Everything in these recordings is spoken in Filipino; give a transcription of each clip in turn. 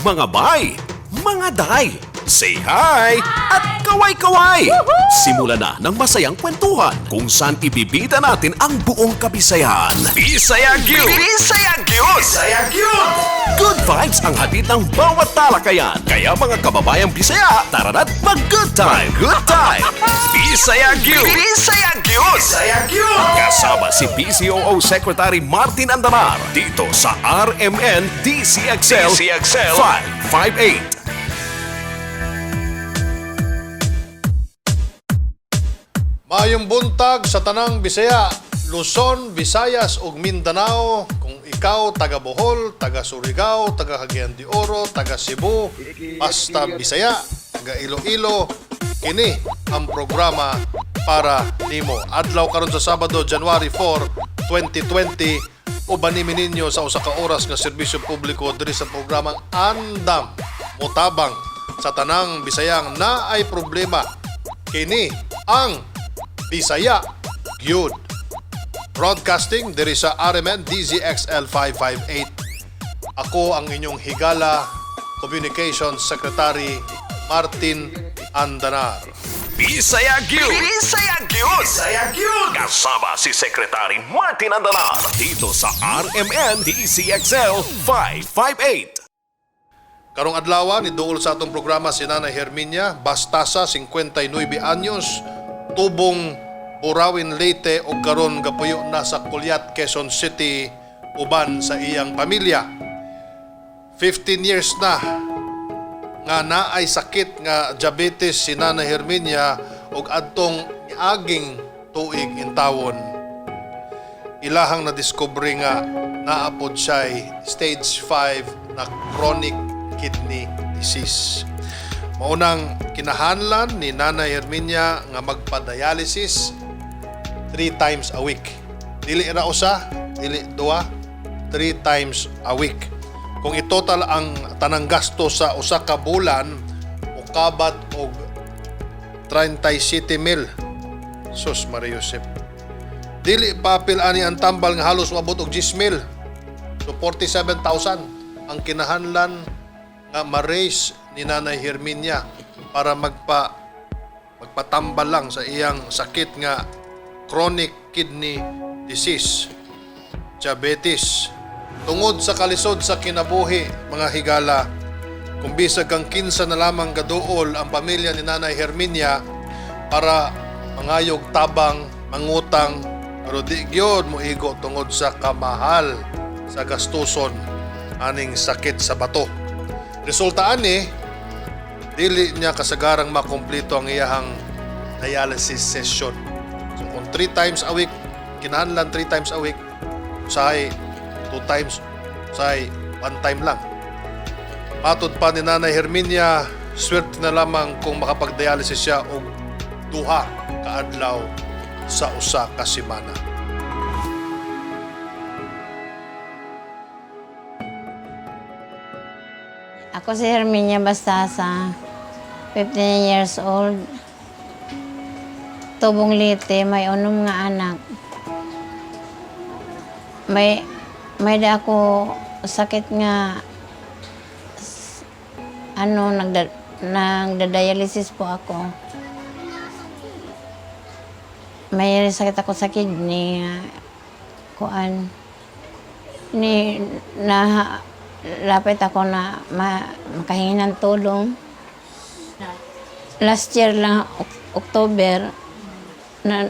mga bay, mga day, say hi at kaway-kaway. Simula na ng masayang kwentuhan kung saan ibibida natin ang buong kabisayan. Bisaya Gyud! Bisaya Gyud! Bisaya Gyud! Good vibes ang hatid ng bawat talakayan. Kaya mga kababayang Bisaya, tara na't mag-good time! Good time! Bisaya Gyud! Bisaya Gyud! Bisaya Gyud! Kasama si PCOO Secretary Martin Andanar dito sa RMN DCXL 558. Maayong buntag sa tanang Bisaya, Luzon, Visayas ug Mindanao. Kung ikaw taga Bohol, taga Surigao, taga Cagayan de Oro, taga Cebu, hasta Bisaya, taga Iloilo, kini ang programa para nimo. Adlaw karon sa Sabado, January 4, 2020, ubanimi ninyo sa usa ka oras nga serbisyo publiko diri sa programang Andam Mutabang sa tanang Bisayang naay problema. Kini ang Bisaya Gyud. Broadcasting diri sa RMN DZXL 558. Ako ang inyong higala, Communications Secretary Martin Andanar. Bisaya Gyud! Bisaya Gyud! Bisaya Gyud! Kasama si Secretary Martin Andanar dito sa RMN DCXL 558. Karong adlaw ni duol sa atong programa si Nanay Herminia Bastasa, 59 anyos, tubong Burawin, Leyte o karon gapuyo na sa Kulyat, Quezon City uban sa iyang pamilya. 15 years na nga naay sakit nga diabetes si Nanay Herminia ug adtong aging tuig intawon ilahang na-discover nga naapod siya stage 5 na chronic kidney disease. Maunang kinahanlan ni Nanay Herminia nga magpa-dialysis 3 times a week. Dili ra usa, dili duha, 3 times a week. Kung itotal ang tanang gasto sa usa ka bulan, ukabat og 37,000. Sus Maria Josep. Dili papil ani ang tambal nga halos moabot og 10,000. So 47,000 ang kinahanlan nga ma-raise ni Nanay Herminia para magpatambal lang sa iyang sakit nga chronic kidney disease, diabetes. Tungod sa kalisod sa kinabuhi, mga higala, kung bisag kang kinsa na lamang gaduol ang pamilya ni Nanay Herminia para mangayog tabang, mangutang, pero di gyud moigo tungod sa kamahal sa gastuson aning sakit sa bato. Resulta ani, dili niya kasagarang makumpleto ang iyahang dialysis session. So kung 3 times a week, kinahanglan 3 times a week, usahay 2 times, usahay 1 time lang. Matod pa ni Nanay Herminia, swerte na lamang kung makapag-dialysis siya og 2 ka adlaw sa usa ka semana. Ako si Herminia Bastasa, 15 years old. Tubong Leyte, may unom nga anak. May da ako sakit nga nagda-dialysis po ako. May sakit ako sa kidney, kuan. Lapit ako na makahingi ng tulong. Last year lang, October, na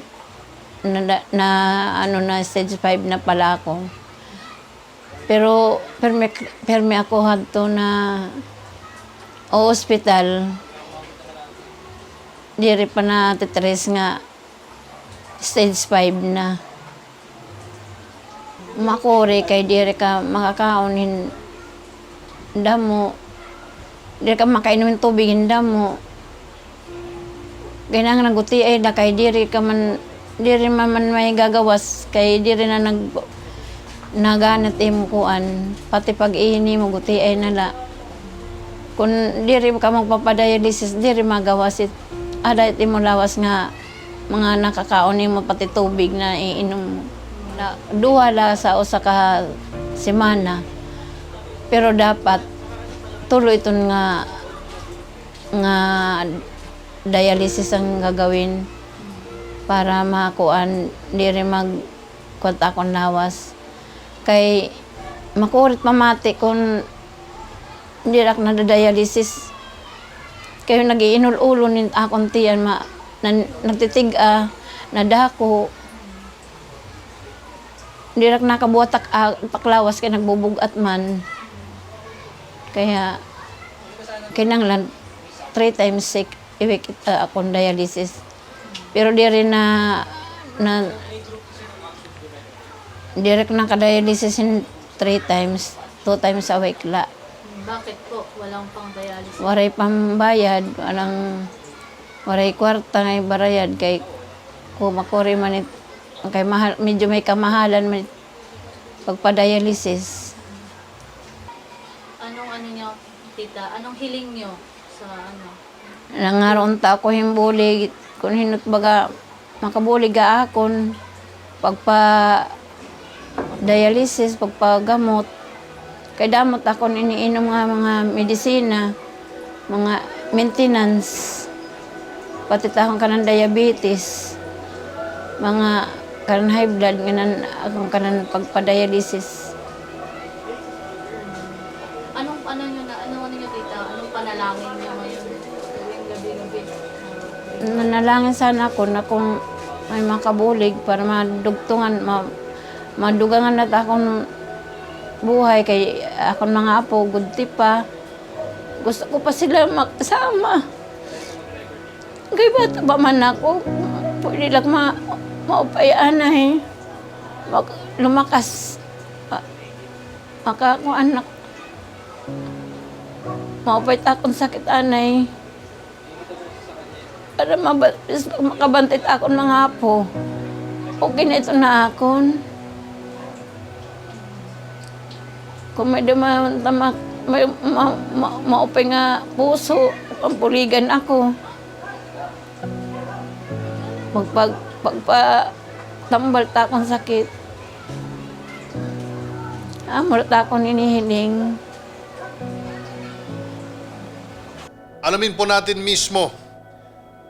stage 5 na pala ako. Pero permi ako hadto na hospital. Diri pa na titres nga stage 5 na. Makuri kay diri ka makakaunin damo. Diri ka makainom ng tubig damo. Ganang naguti ay da kay diri man may gagawas kay diri na naganat imukuan pati pag-ini mo guti ay nala kung diri ka magpapadialysis diri magawasit ada iti mo lawas nga mga nakakaon mo pati tubig na iinom mo. Duha la sa usa ka semana pero dapat tuloy iton nga dialysis ang gagawin para makuan di rin magkwanta akong lawas. Kay makurit mamati kung hindi rak na dialysis. Kayo nag-iinul-ulo ni akong tiyan, nagtitig-a, nadako. Hindi rak nakabuhatak paklawas kay nagbubugat man. Kaya kinanglan 3 times sick iwik akong dialysis. Pero di rin direct naka-dialysis in 3 times, 2 times a week la. Bakit po? Walang pang dialysis? Waray pambayad, waray kwarta ngay barayad kay kumakuri man kay mahal, medyo may kamahalan man pagpa-dialysis. Anong ano nyo, tita? Anong hiling nyo sa ano? Nangaroon ta ako himbuli kung hinut baga makabuli ga akon pagpa dialysis, pagpagamot. Kay damot akon iniinom nga mga medisina, mga maintenance, pati tahong kanang diabetes, mga kanang high blood, akong kanang pagpa-dialysis. Anong ano nyo, tita? Anong panalangin nyo ngayon? Tuwing gabi-gabi? Nanalangin sana ako na kung may makabulig para madugtungan, madugangan na akong buhay kay akong mga apo, gudti pa. Gusto ko pa sila makasama. Kay bata ba man ako, pwede lang maupayaan na lumakas. Makakuan anak. Maupay takong sakit anay. Para makabantit akong mga apo. Okay na ito na akon. Kung may maupay nga puso, pampuligan ako. Pagpa-tambal ta akong sakit. Amor ta akong inihiling. Alamin po natin mismo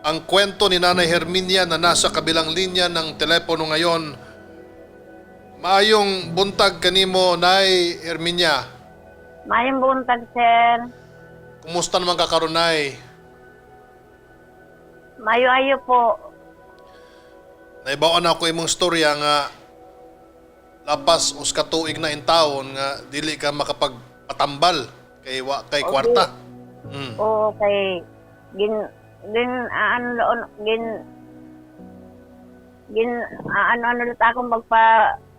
ang kwento ni Nanay Herminia na nasa kabilang linya ng telepono ngayon. Maayong buntag kanimo, Nay Herminia. Mayong buntag, sir. Kumusta naman ka karon, Nay? Mayo-ayo po. Naibawaan ako imong storya nga lapas us ka tuig na in taon nga dili ka makapagpatambal kay kwarta. O kay ano akong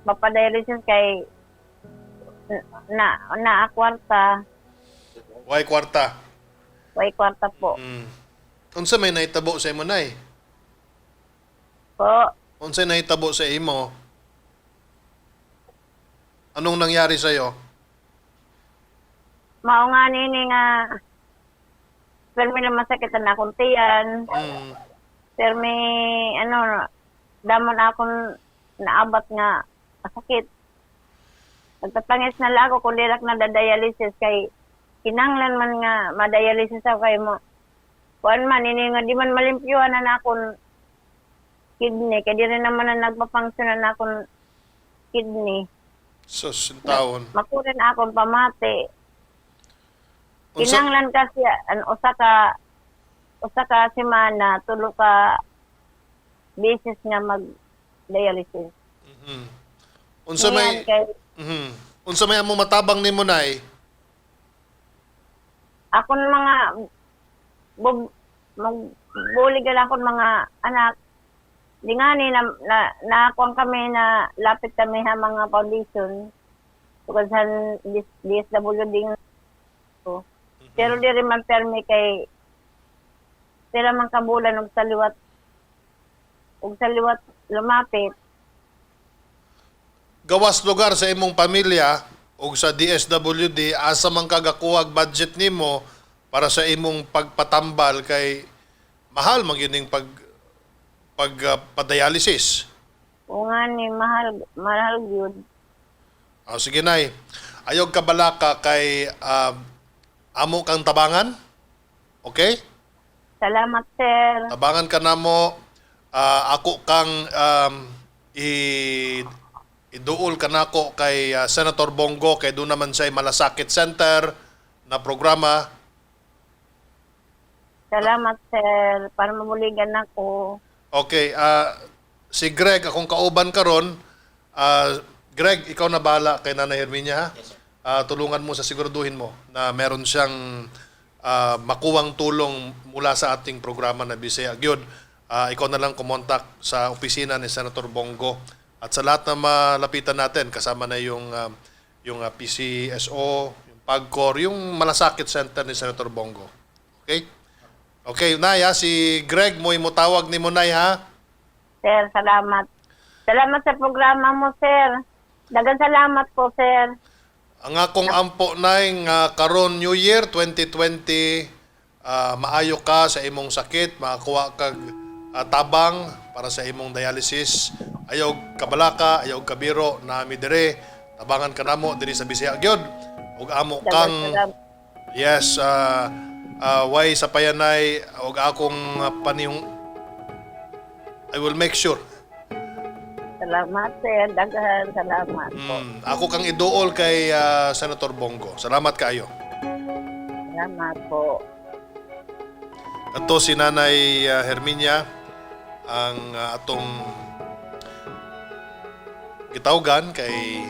magpa-dialysis kay na kwarta. Way kwarta. Way kwarta po. Unsa may nahitabo sa imo, Nay? Po. Unsa nahitabo sa imo? Anong nangyari sa iyo? Mao nga nini nga pero may masakit na akong tiyan. Pero may damon akong naabat nga sakit. Nagtatangis na lang ako kung dilak na dialysis kay kinanglan man nga ma-dialysis ako kay mo. Kuan man ini nga di man malimpyuhan na akong kidney kay di rin naman na nagpa-function na akong kidney. Sus, taon. Makurin akong pamati. Kinanglan kasi usa ka semana tulo ka beses nga mag-dialysis. Unsa may unsa may amo matabang nimo, Nay? Akon mga magbuligan akon mga anak. Di nga ni nakuha kami na lapit kami ha mga foundation. Tukad sa DSWD ko. Pero di rin man permi kay sila man kabulan og saliwat lumapit. Gawas lugar sa imong pamilya o sa DSWD, asa man kagakuha budget nimo para sa imong pagpatambal kay mahal man yun yung pagpadialysis. O nga ni mahal gyud. Sige, Nay. Ayog kabalaka kay amo kang tabangan. Okay? Salamat, sir. Tabangan ka na mo. Ako kang iduol ka na ko kay Senator Bongo kay doon naman siya Malasakit Center na programa. Salamat, sir. Para mamuligan ako. Okay, si Greg, akong kauban karon. Greg, ikaw na bahala kay Nanay Herminia, ha? Tulungan mo sa siguraduhin mo na meron siyang makuwang tulong mula sa ating programa na Bisaya Gyud. Ikaw na lang kumontak sa opisina ni Senator Bongo. At sa lahat na malapitan natin, kasama na yung PCSO, yung PAGCOR, yung Malasakit Center ni Senator Bongo. Okay? Okay, Nay, ha? Si Greg mo imutawag ni mo, Nay, ha? Sir, salamat. Salamat sa programa mo, sir. Dagan salamat po, sir. Ang akong ampo, Nay, nga karon New Year 2020, maayo ka sa imong sakit, makakuha kag tabang para sa imong dialysis. Ayaw kabalaka, ayaw kabiro, nami dire. Tabangan ka namo diri sa Bisaya Gyud. Ug amo kang yes, way sa payanay ug akong paniyong I will make sure. Salamat, sir. Dagan salamat po. Ako kang iduol kay Senator Bongo. Salamat kaayo. Salamat po. Ato si Nanay Herminia ang atong gitawgan kay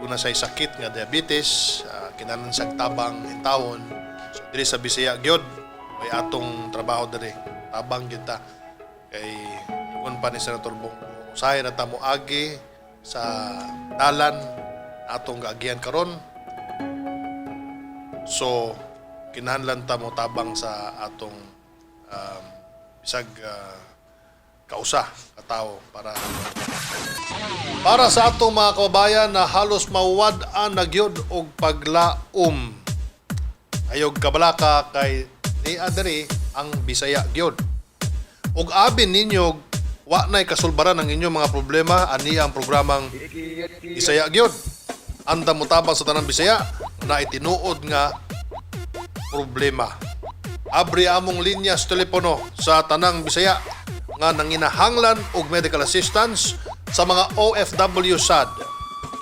doon na say sakit nga diabetes, kinanan sa tabang intawon. So diri sa Bisaya gyud may atong trabaho diri. Tabang gyud ta kay ingon pa ni Senator Bongo. Usahay na ta mo agi sa dalan atong gaagian karon. So kinahanglan ta mo tabang sa atong bisag kausa katao para sa atong mga kababayan na halos mawad-an na gyud og paglaom. Ayog kabalaka kay ni adiri ang Bisaya gyud. Ug abin ninyo wa nay kasulbaran ang inyong mga problema ani ang programang Bisaya gyud. Anda mo tabang sa tanang Bisaya na itinuod nga problema. Abri among linya sa telepono sa tanang Bisaya nga nanginahanglan og medical assistance sa mga OFW sad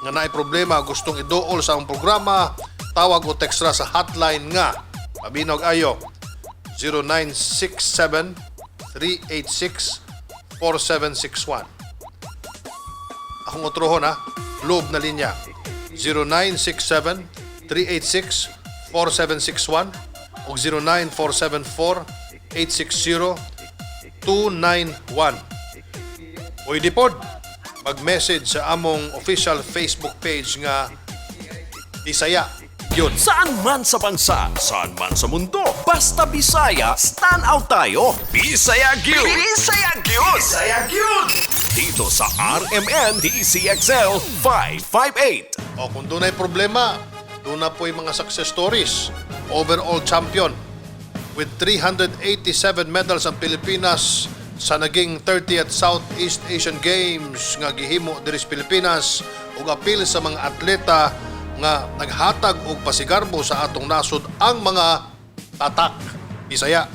nga naay problema gustong iduol sa ang programa. Tawag o text ra sa hotline nga mabinog ayo 0967-386-4761. Akong utrohon, ha, loob na linya 0967-386-4761 o 09474-860-291. Pwede pod mag-message sa among official Facebook page nga Bisaya Gyud. Saan man sa bansa, saan man sa mundo, basta Bisaya, stand out tayo. Bisaya Gyud! Bisaya Gyud! Bisaya Gyud! Dito sa RMN DCXL 558. O kung doon ay problema, doon na po yung mga success stories. Overall champion with 387 medals ang Pilipinas sa naging 30th Southeast Asian Games nga gihimo diri sa Pilipinas ug apil sa mga atleta nga naghatag og pasigarbo sa atong nasod ang mga tatak Bisaya.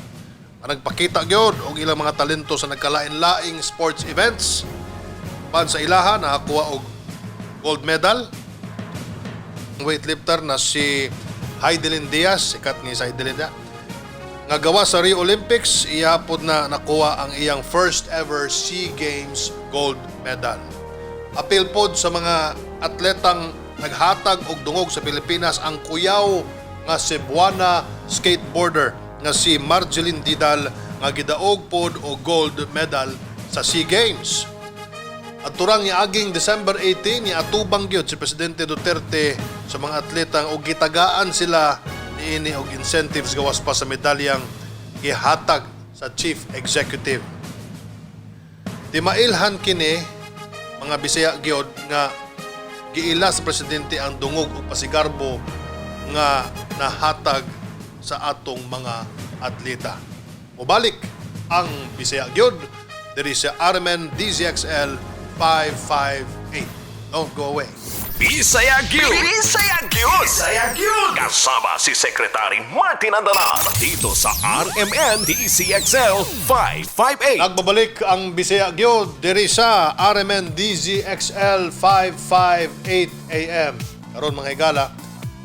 Nagpakita gyud og ilang mga talento sa nagkalain-laing sports events. Pan sa ilaha nakakuha og gold medal weightlifter na si Heidelin Diaz, sikat ni Heidelin Diaz, nga gawa sa Rio Olympics, iyapod na nakuha ang iyang first ever SEA Games gold medal. Apil pod sa mga atletang naghatag og dungog sa Pilipinas ang kuyaw nga Cebuana skateboarder nga si Marjeline Didal nga gidaog pod og gold medal sa SEA Games. At turang ni aging December 18 ni atubang gyud si Presidente Duterte sa mga atletang og gitagaan sila niini og incentives gawas pa sa medalyang gihatag sa Chief Executive. Timailhan kini mga Bisaya gyud nga giila sa presidente ang dungog ug pasigarbo nga nahatag sa atong mga atleta. Mubalik ang Bisaya gyud diri sa RMN DZXL 558. Don't go away. Bisaya Gyud! Bisaya Gyud! Bisaya Gyud! Kasama si Secretary Martin Andanar dito sa RMN DCXL 558. Nagbabalik ang Bisaya Gyud diri sa RMN DZXL 558 AM. Karon mga higala,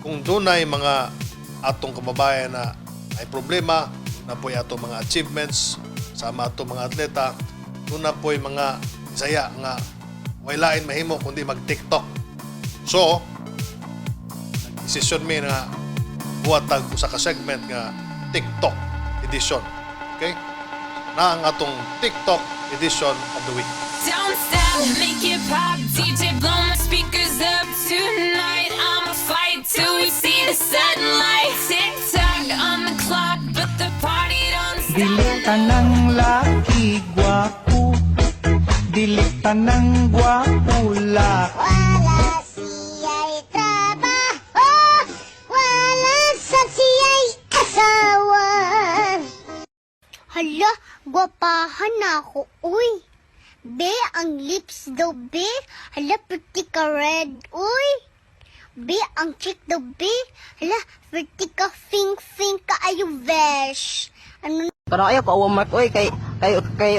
kung dunay mga atong kababayan na ay problema, na po'y atong mga achievements sama atong mga atleta, doon na po'y mga Bisaya nga way lain mahimo kundi mag-TikTok. So, decision mi na buhatag usa ka segment nga TikTok edition. Okay? Na ang atong TikTok edition of the week. Don't stop, make it pop, DJ blow my speakers up tonight. I'ma fight till we see the sunlight. Tick tock on the clock, but the party don't stop. Dili tanang laki gwapo, dili tanang gwapo laki. Wala siya'y trabaho, wala sa siya'y asawa. Hala, gwapahan ako, uy. Be, ang lips daw, be. Hala, pretty ka red, uy. Be, ang cheek daw, be. Hala, pretty ka fing-fing ka ayo, besh. Ano Karang ayaw ka mark oy kay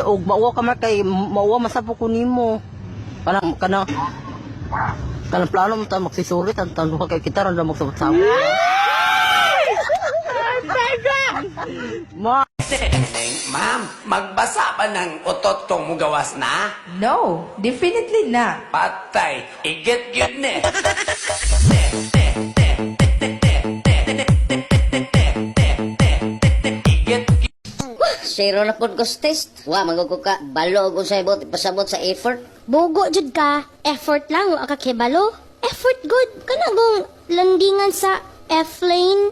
og mauwa ka mark kay mauwa masapo ko nimo. Kana plano mo ta magsisulit ang tanong kay kita ra mo sa sawa. Ma, Ma'am, magbasa pa ng utot kong mugawas na? No, definitely na. Patay, igit yun ne. Zero na pod ko test. Wa magugo ka balo og unsay bot pasabot sa effort. Bogo jud ka. Effort lang wa ka kibalo. Effort good kana gong landingan sa F-lane.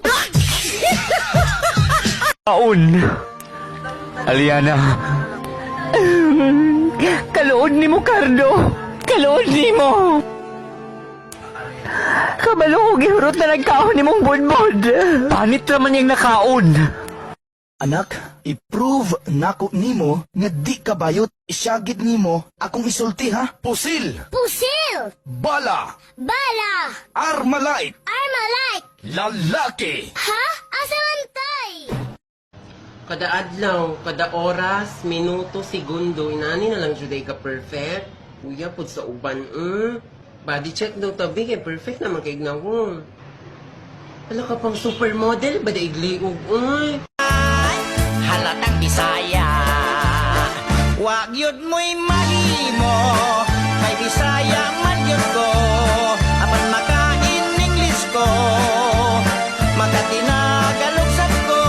Aun. Aliana. Kalood ni mo, Cardo. Kalood ni mo. Kabalo, gihurot na nagkaon ni mong budbod. Panit naman yung nakaon. Anak, i-prove nako nimo nga di ka bayot. Isyagit nimo akong isulti ha. Pusil, Pusil! bala, Bala! armalite, Armalite! lalaki. Ha? Asa man tay? kada adlaw, kada oras, minuto, segundo, inani na lang jud ka perfect. Kuya pud sa uban, Body check daw tabi kay perfect naman kay gnawon. Wala ka pang supermodel, ba daigli og Halatang Bisaya, wag yun mo'y mahimo, kay Bisaya man yun ko, apan makain English ko, makatinagalugsan ko.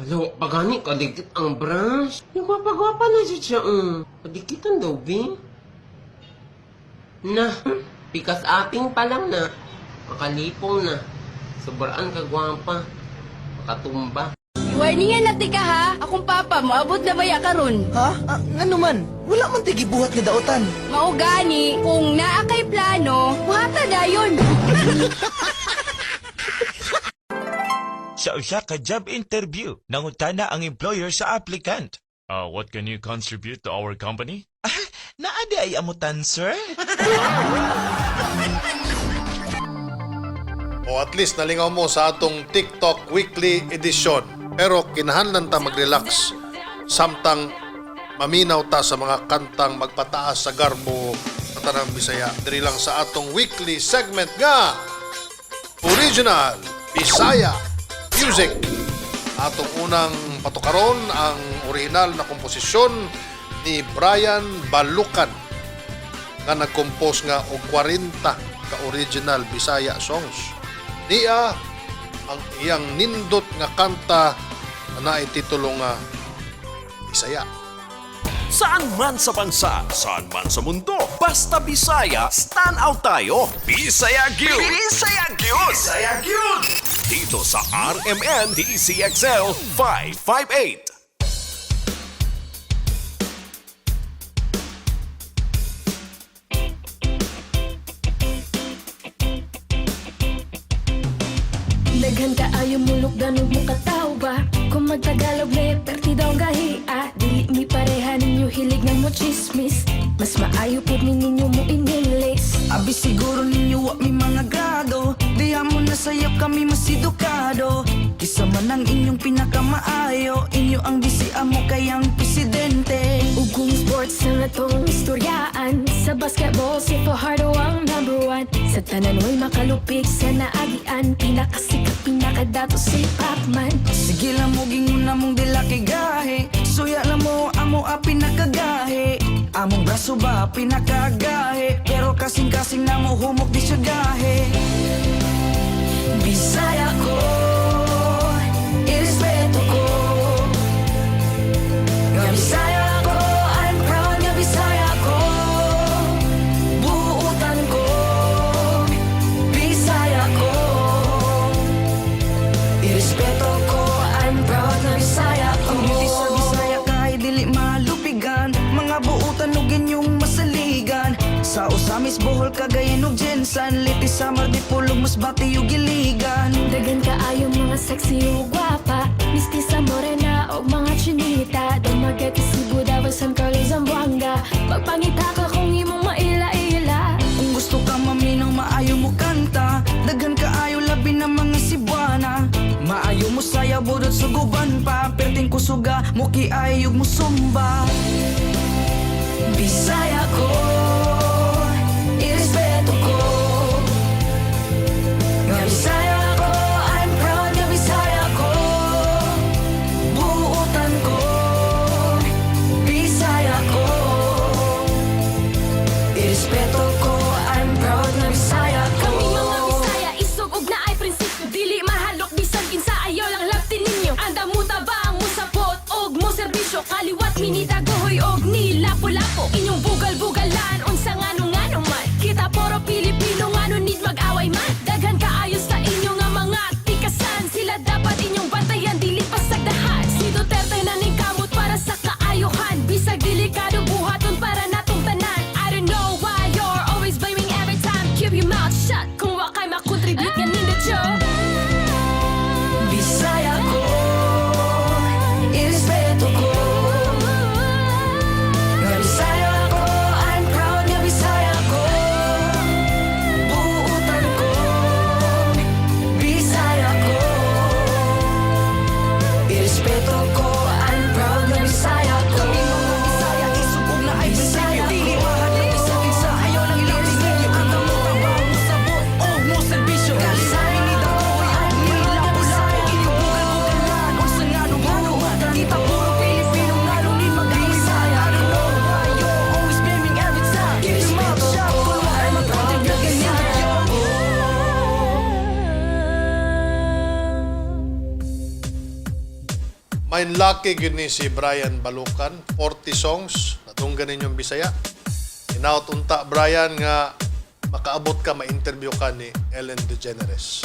Hello, pagani kadikit ang brush. Yung gwapa-gwapa na siya, Padikitan daw, Bing. Na, pikas ating pa lang na. Makalipong na. Sobraan ka gwapa. Makatumba. Warningan natin ka ha. Akong papa, maabot na baya karon. Ha? Ngano man? Wala man tigi buhat nga daotan. Maugani, kung naa kay plano, buhata dayon. Sa usa ka job interview, nangutana ang employer sa applicant. What can you contribute to our company? Naadi ay amutan, sir? O at least nalingaw mo sa atong TikTok weekly edition. Pero kinahanglan ta mag-relax samtang maminaw ta sa mga kantang magpataas sa garbo sa tanang Bisaya. Diri lang sa atong weekly segment nga Original Bisaya Music. Atong unang patukaron ang original na komposisyon ni Brian Balukan nga nag-compose nga og 40 ka original Bisaya songs. Niya ang iyang nindot nga kanta na ititulo nga Bisaya. Saan man sa bansa, saan man sa mundo, basta Bisaya, stand out tayo. Bisaya Gyud! Bisaya Gyud! Bisaya Gyud! Dito sa RMN DCXL 558. Daghan kaayo maayo mulugdan ug mukatawa. Kung magtagalog le pertidaw ang gahia. Dili mi pareha ninyo hilig ng mo chismis. Mas maayo po ninyo mo inilis. Abi siguro ninyo wa mi mga grado. Diha mo na sayap kami mas edukado. Kisa man ang inyong pinakamaayo. Inyo ang bisian mo kayang presidente. Ug kung sports na natong istoryaan. Sa basketball si Fajardo ang number 1. Sa tanan way makalupig sa naagian. Pinakasikat pinakadato si Pacman. Sige lang mo gingon na mong dila kay gahe. Suya lang mo amo a pinakagahe. Among braso ba pinakagahe. Pero kasing-kasing na mo humok di siya gahe. Bisaya ko, irespeto ko. Nga Bisaya ko, I'm proud nga Bisaya ko. Buutan ko, Bisaya ko. Irespeto ko, I'm proud nga Bisaya ko. Ang beauty sa Bisaya kahit dili malupigan. Mga buutan ug inyong masaligan. Sa Usamis, Bohol, Cagayan ug Jensan. Liti, Samar, Dipolog, Masbate ug Iligan. Dagan kaayo mga sexy ug gwapa. Mistisa morena og mga chinita. Dumagat Cebu, Davao, San Carlos, Zamboanga. Magpangita ka kung imong maila-ila. Kung gusto ka maminaw, maayo mo kanta. Dagan kaayo labi ng mga Cebuana. Maayo mo saya budot suguban pa. Perting kusuga, mo kiayog mo sumba. Bisaya ko, irespeto ko. Nga Bisaya ko, I'm proud nga Bisaya ko. Buutan ko, Bisaya ko. Irespeto ko, I'm proud nga Bisaya ko. Kami mga Bisaya, isog ug naay prinsipyo. Dili mahalok bisan kinsa ayaw lang labtin ninyo. Anda mo tabang mo sapot og mo serbisyo. Kaliwat minita gohoy og ni lapo-lapo. Inyong bugal-bugalan unsa ngano-ngano man. Kita puro Pilipino ngano need mag-away man. Daghan kaayo sa inyo nga mga tikasan. Sila dapat inyong bantayan dili pasagdahan. Si Duterte na ning kamot para sa kaayuhan. Bisag delikado buhaton para natong tanan. I don't know why you're always blaming every time. Keep your mouth shut kung wa kay makontribute ka nindot yo. Bisaya ko, irespeto ko. Nga Bisaya ko, I'm proud nga Bisaya ko. Buutan ko, Bisaya ko. Irespeto ko, I'm proud nga Bisaya ko. Kami mga Bisaya, isubog na ay Bisaya ko. Dili mahalap isa kinsa ayaw lang ilapis ninyo. Ang kamutabang mo sabot o mo serbisyo. Galing sa minida ko, ang nilapulapo. Inubugal-bugalan, unsa ngano-ngano. Kita puro Pilipino ngano ni mag-Bisaya ko. You're always blaming every time. Keep your mouth shut, kung wala mag-content na ganyan. May lucky gyud ni si Brian Balukan, 40 songs natunggan ninyong Bisaya. Inaut unta Brian nga makaabot ka ma-interview ka ni Ellen DeGeneres.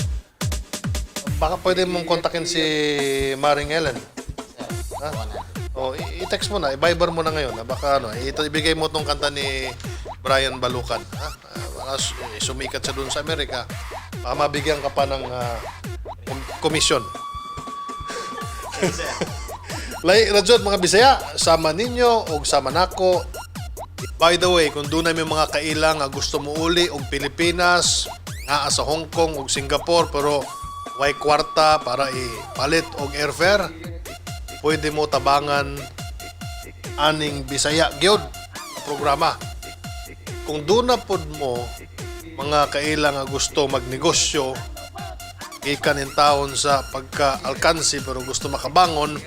Baka pwede mong kontakin si Maring Ellen. Ha? O, i-text mo na, i-Viber mo na ngayon. Baka ito ibigay mo tong kanta ni Brian Balukan. Ha? Baka sumikat siya doon sa Amerika. Baka mabigyan ka pa ng komisyon. Lahi radyon mga Bisaya, sama ninyo o sama nako. By the way, kung doon na may mga kailang nga gusto mo uli og Pilipinas, nga sa Hong Kong o Singapore pero way kwarta para ipalit og airfare, pwede mo tabangan aning Bisaya gyud programa. Kung doon na pod mo mga kailang nga gusto magnegosyo, gikan in taon sa pagka-alkansi pero gusto makabangon,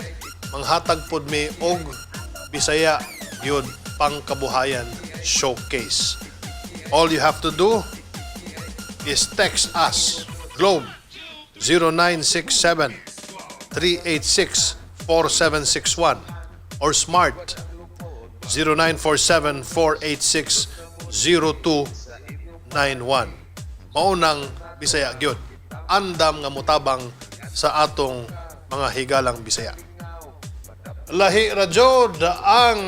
manghatag pod mi og Bisaya yun pangkabuhayan showcase. All you have to do is text us Globe 0967-386-4761 or Smart 0947-486-0291. Maunang Bisaya gyud. Andam nga mutabang sa atong mga higalang Bisaya. Lahi radyod ang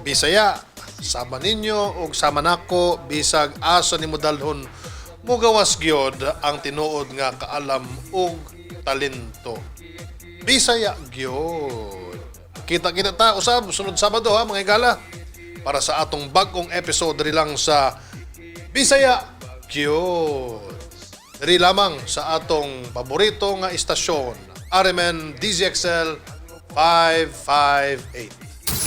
Bisaya. Sama ninyo o sama nako bisag asa ni mo dalhon mugawas gyud ang tinuod nga kaalam og talento. Bisaya gyud. Kita-kita ta usab sunod Sabado ha mga igala para sa atong bagong episode diri lang sa Bisaya gyud. Diri lamang sa atong paborito nga istasyon, RMN DZXL 558.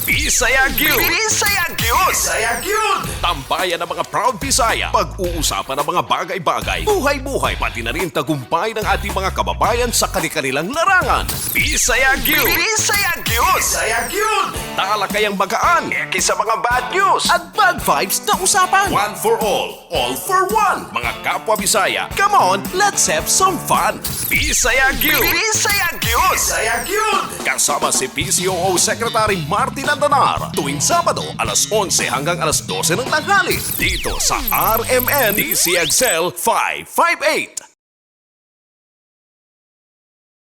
Bisaya Gyud! Bisaya Gyud! Bisaya Gyud! Tambayan ng mga proud Bisaya. Pag-uusapan ng mga bagay-bagay, buhay-buhay, pati na rin tagumpay ng ating mga kababayan sa kanilang larangan. Bisaya Gyud! Bisaya Gyud! Bisaya Gyud! Talakayang magaan, kaysa mga bad news at bad vibes na usapan. One for all for one. Mga kapwa Bisaya, come on, let's have some fun. Bisaya Gyud! Bisaya Gyud! Bisaya Gyud! Kasama si PCOO Secretary Martin Andanar tuwing Sabado alas 11 hanggang alas 12 ng tanghali dito sa RMN DCXL 558.